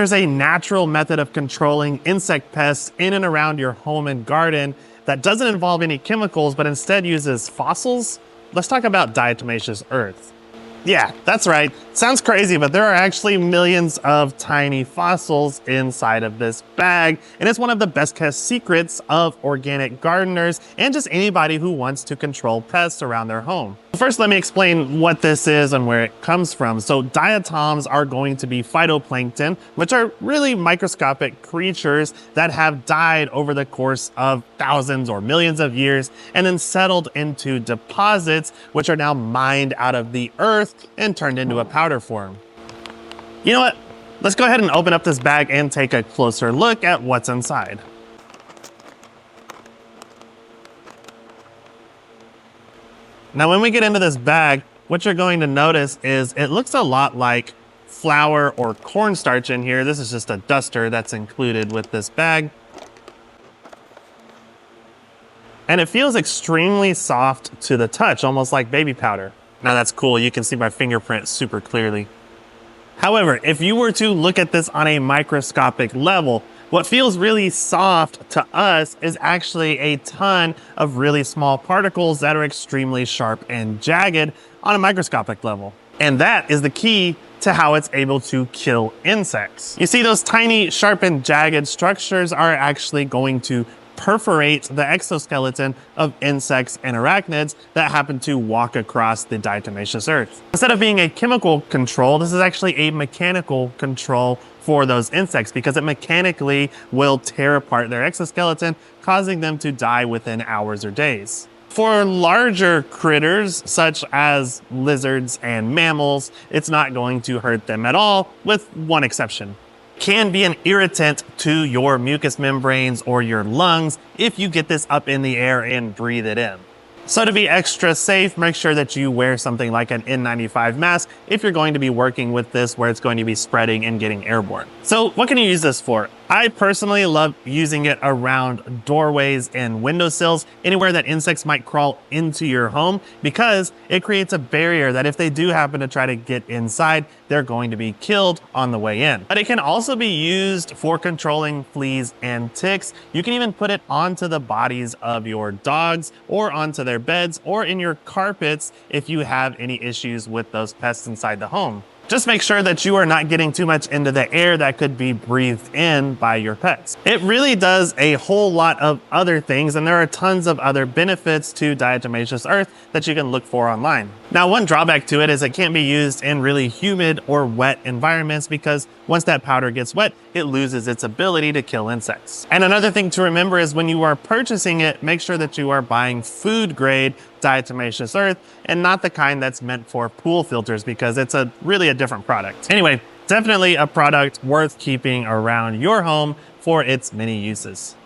there's a natural method of controlling insect pests in and around your home and garden that doesn't involve any chemicals, but instead uses fossils, let's talk about diatomaceous earth. Yeah, that's right. Sounds crazy, but there are actually millions of tiny fossils inside of this bag, and it's one of the best kept secrets of organic gardeners and just anybody who wants to control pests around their home. First, let me explain what this is and where it comes from. So diatoms are going to be phytoplankton, which are really microscopic creatures that have died over the course of thousands or millions of years and then settled into deposits, which are now mined out of the earth and turned into a powder form. You know what? Let's go ahead and open up this bag and take a closer look at what's inside. Now, when we get into this bag, what you're going to notice is it looks a lot like flour or cornstarch in here. This is just a duster that's included with this bag. And it feels extremely soft to the touch, almost like baby powder. Now that's cool, you can see my fingerprint super clearly. However, if you were to look at this on a microscopic level, what feels really soft to us is actually a ton of really small particles that are extremely sharp and jagged on a microscopic level. And that is the key to how it's able to kill insects. You see, those tiny, sharp and jagged structures are actually going to perforate the exoskeleton of insects and arachnids that happen to walk across the diatomaceous earth. Instead of being a chemical control, this is actually a mechanical control for those insects because it mechanically will tear apart their exoskeleton, causing them to die within hours or days. For larger critters, such as lizards and mammals, it's not going to hurt them at all, with one exception. Can be an irritant to your mucous membranes or your lungs if you get this up in the air and breathe it in. So to be extra safe, make sure that you wear something like an N95 mask if you're going to be working with this where it's going to be spreading and getting airborne. So what can you use this for? I personally love using it around doorways and windowsills, anywhere that insects might crawl into your home, because it creates a barrier that if they do happen to try to get inside, they're going to be killed on the way in. But it can also be used for controlling fleas and ticks. You can even put it onto the bodies of your dogs or onto their beds or in your carpets if you have any issues with those pests inside the home. Just make sure that you are not getting too much into the air that could be breathed in by your pets. It really does a whole lot of other things, and there are tons of other benefits to diatomaceous earth that you can look for online. Now, one drawback to it is it can't be used in really humid or wet environments because once that powder gets wet, it loses its ability to kill insects. And another thing to remember is when you are purchasing it, make sure that you are buying food grade diatomaceous earth and not the kind that's meant for pool filters because it's really a different product. Anyway, definitely a product worth keeping around your home for its many uses.